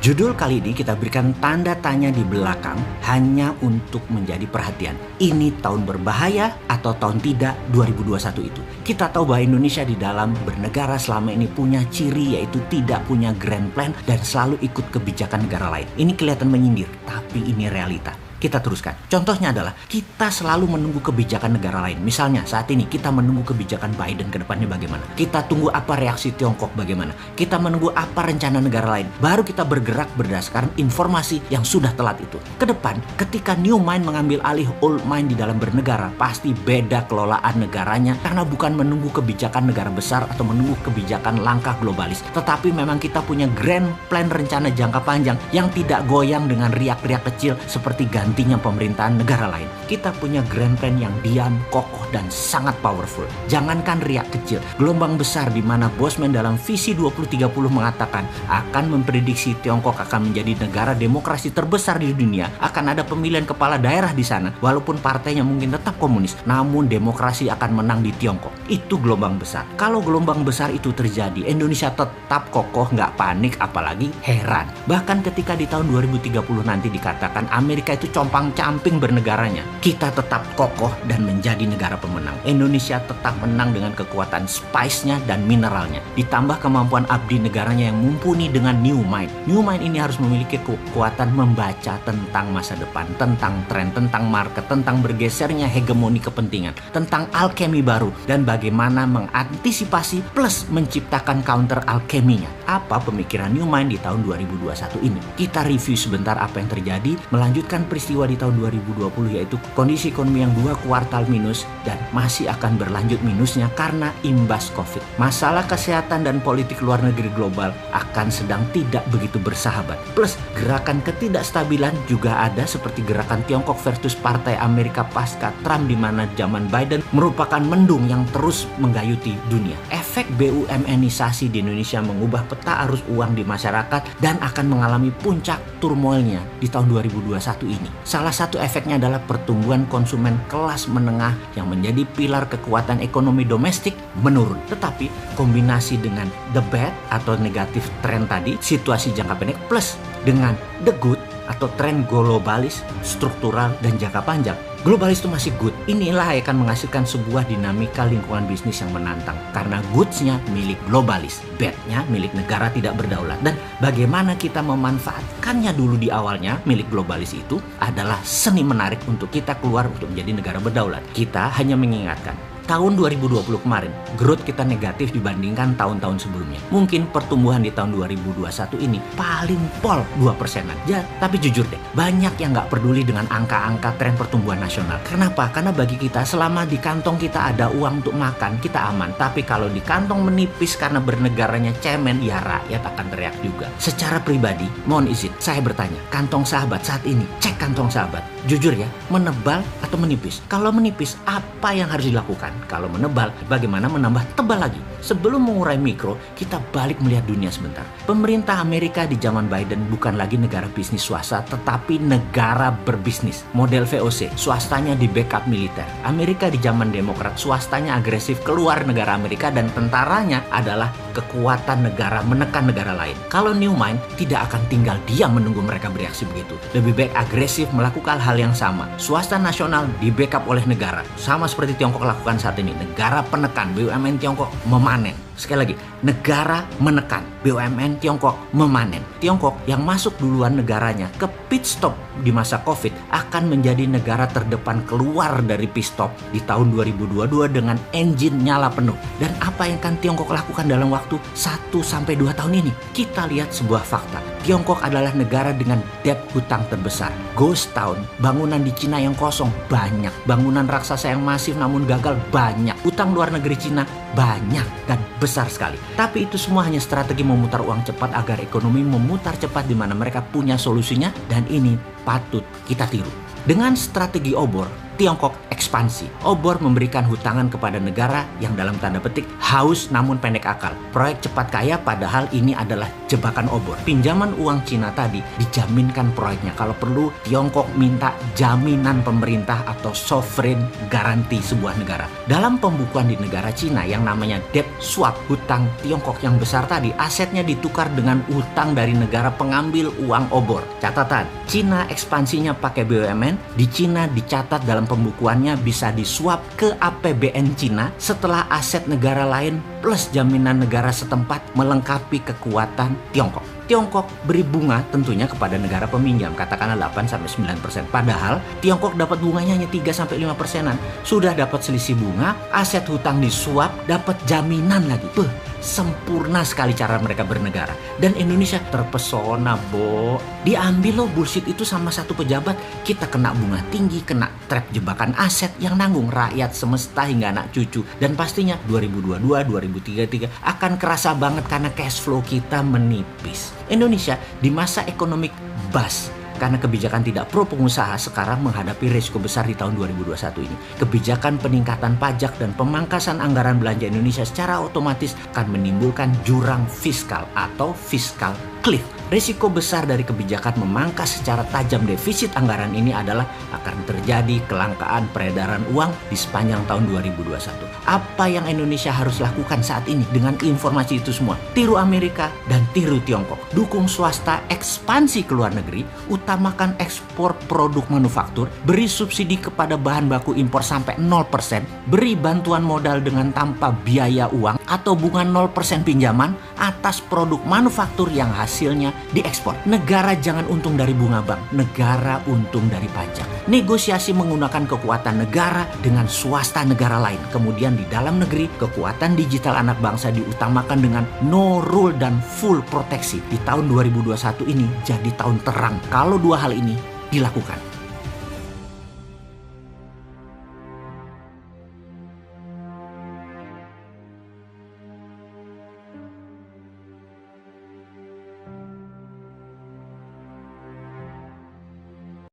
Judul kali ini kita berikan tanda tanya di belakang hanya untuk menjadi perhatian. Ini tahun berbahaya atau tahun tidak 2021 itu. Kita tahu bahwa Indonesia di dalam bernegara selama ini punya ciri yaitu tidak punya grand plan dan selalu ikut kebijakan negara lain. Ini kelihatan menyindir, tapi ini realita. Kita teruskan. Contohnya adalah kita selalu menunggu kebijakan negara lain. Misalnya saat ini kita menunggu kebijakan Biden ke depannya bagaimana. Kita tunggu apa reaksi Tiongkok bagaimana. Kita menunggu apa rencana negara lain. Baru kita bergerak berdasarkan informasi yang sudah telat itu. Ke depan ketika new mind mengambil alih old mind di dalam bernegara, pasti beda kelolaan negaranya karena bukan menunggu kebijakan negara besar atau menunggu kebijakan langkah globalis. Tetapi memang kita punya grand plan rencana jangka panjang yang tidak goyang dengan riak-riak kecil seperti gantinya pemerintahan negara lain. Kita punya grand plan yang diam, kokoh, dan sangat powerful. Jangankan riak kecil, gelombang besar di mana Bosman dalam visi 2030 mengatakan akan memprediksi Tiongkok akan menjadi negara demokrasi terbesar di dunia, akan ada pemilihan kepala daerah di sana, walaupun partainya mungkin tetap komunis, namun demokrasi akan menang di Tiongkok. Itu gelombang besar. Kalau gelombang besar itu terjadi, Indonesia tetap kokoh, nggak panik, apalagi heran. Bahkan ketika di tahun 2030 nanti dikatakan Amerika itu compang-camping bernegaranya, kita tetap kokoh dan menjadi negara pemenang. Indonesia tetap menang dengan kekuatan spice-nya dan mineralnya, ditambah kemampuan abdi negaranya yang mumpuni dengan new mind. New mind ini harus memiliki kekuatan membaca tentang masa depan, tentang tren, tentang market, tentang bergesernya hegemoni kepentingan, tentang alkemi baru, dan bagaimana mengantisipasi plus menciptakan counter alkeminya. Apa pemikiran new mind di tahun 2021 ini? Kita review sebentar apa yang terjadi, melanjutkan peristiwa di tahun 2020 yaitu kondisi ekonomi yang 2 kuartal minus dan masih akan berlanjut minusnya karena imbas COVID. Masalah kesehatan dan politik luar negeri global akan sedang tidak begitu bersahabat. Plus gerakan ketidakstabilan juga ada seperti gerakan Tiongkok versus Partai Amerika pasca Trump di mana zaman Biden merupakan mendung yang terus menggayuti dunia. Efek BUMN-isasi di Indonesia mengubah peta arus uang di masyarakat dan akan mengalami puncak turmoilnya di tahun 2021 ini. Salah satu efeknya adalah pertumbuhan konsumen kelas menengah yang menjadi pilar kekuatan ekonomi domestik menurun. Tetapi kombinasi dengan the bad atau negatif tren tadi, situasi jangka pendek plus dengan the good atau tren globalis, struktural, dan jangka panjang. Globalis itu masih good. Inilah yang akan menghasilkan sebuah dinamika lingkungan bisnis yang menantang. Karena goods-nya milik globalis, bad-nya milik negara tidak berdaulat. Dan bagaimana kita memanfaatkannya dulu di awalnya milik globalis itu adalah seni menarik untuk kita keluar untuk menjadi negara berdaulat. Kita hanya mengingatkan, tahun 2020 kemarin, growth kita negatif dibandingkan tahun-tahun sebelumnya. Mungkin pertumbuhan di tahun 2021 ini paling pol 2%-an. Ya, tapi jujur deh, banyak yang nggak peduli dengan angka-angka tren pertumbuhan nasional. Kenapa? Karena bagi kita, selama di kantong kita ada uang untuk makan, kita aman. Tapi kalau di kantong menipis karena bernegaranya cemen, ya rakyat akan teriak juga. Secara pribadi, mohon izin, saya bertanya, kantong sahabat saat ini, cek kantong sahabat. Jujur ya, menebal atau menipis? Kalau menipis, apa yang harus dilakukan? Kalau menebal, bagaimana menambah tebal lagi? Sebelum mengurai mikro, kita balik melihat dunia sebentar. Pemerintah Amerika di zaman Biden bukan lagi negara bisnis swasta, tetapi negara berbisnis. Model VOC, swastanya di backup militer. Amerika di zaman Demokrat, swastanya agresif keluar negara Amerika dan tentaranya adalah kekuatan negara menekan negara lain. Kalau New Mind tidak akan tinggal diam menunggu mereka bereaksi begitu. Lebih baik agresif melakukan hal yang sama. Swasta nasional di backup oleh negara. Sama seperti Tiongkok lakukan saat ini. Negara penekan, BUMN Tiongkok memanen. Sekali lagi, negara menekan, BUMN Tiongkok memanen. Tiongkok yang masuk duluan negaranya ke pit stop di masa COVID akan menjadi negara terdepan keluar dari pit stop di tahun 2022 dengan engine nyala penuh. Dan apa yang akan Tiongkok lakukan dalam waktu 1-2 tahun ini? Kita lihat sebuah fakta. Tiongkok adalah negara dengan debt hutang terbesar. Ghost town, bangunan di Cina yang kosong banyak. Bangunan raksasa yang masif namun gagal banyak. Utang luar negeri Cina banyak dan besar sekali. Tapi itu semua hanya strategi memutar uang cepat agar ekonomi memutar cepat di mana mereka punya solusinya dan ini patut kita tiru. Dengan strategi obor, Tiongkok ekspansi. Obor memberikan hutangan kepada negara yang dalam tanda petik haus namun pendek akal. Proyek cepat kaya padahal ini adalah jebakan obor. Pinjaman uang Cina tadi dijaminkan proyeknya. Kalau perlu Tiongkok minta jaminan pemerintah atau sovereign garanti sebuah negara. Dalam pembukuan di negara Cina yang namanya debt swap, hutang Tiongkok yang besar tadi asetnya ditukar dengan utang dari negara pengambil uang obor. Catatan, Cina ekspansinya pakai BUMN. Di Cina dicatat dalam pembukuannya bisa disuap ke APBN Cina setelah aset negara lain plus jaminan negara setempat melengkapi kekuatan Tiongkok. Tiongkok beri bunga tentunya kepada negara peminjam, katakanlah 8-9%. Padahal Tiongkok dapat bunganya hanya 3-5%. Sudah dapat selisih bunga, aset hutang disuap, dapat jaminan lagi. Sempurna sekali cara mereka bernegara. Dan Indonesia terpesona, Bo. Diambil loh bullshit itu sama satu pejabat. Kita kena bunga tinggi, kena trap jebakan aset yang nanggung rakyat semesta hingga anak cucu. Dan pastinya 2022, 2033 akan kerasa banget karena cash flow kita menipis. Indonesia di masa ekonomi bust karena kebijakan tidak pro pengusaha sekarang menghadapi risiko besar di tahun 2021 ini. Kebijakan peningkatan pajak dan pemangkasan anggaran belanja Indonesia secara otomatis akan menimbulkan jurang fiskal atau fiscal cliff. Risiko besar dari kebijakan memangkas secara tajam defisit anggaran ini adalah akan terjadi kelangkaan peredaran uang di sepanjang tahun 2021. Apa yang Indonesia harus lakukan saat ini dengan informasi itu semua? Tiru Amerika dan tiru Tiongkok. Dukung swasta ekspansi ke luar negeri, utamakan ekspor produk manufaktur, beri subsidi kepada bahan baku impor sampai 0%, beri bantuan modal dengan tanpa biaya uang atau bunga 0% pinjaman atas produk manufaktur yang hasilnya diekspor. Negara jangan untung dari bunga bank, negara untung dari pajak. Negosiasi menggunakan kekuatan negara dengan swasta negara lain. Kemudian di dalam negeri, kekuatan digital anak bangsa diutamakan dengan no rule dan full proteksi. Di tahun 2021 ini jadi tahun terang kalau dua hal ini dilakukan.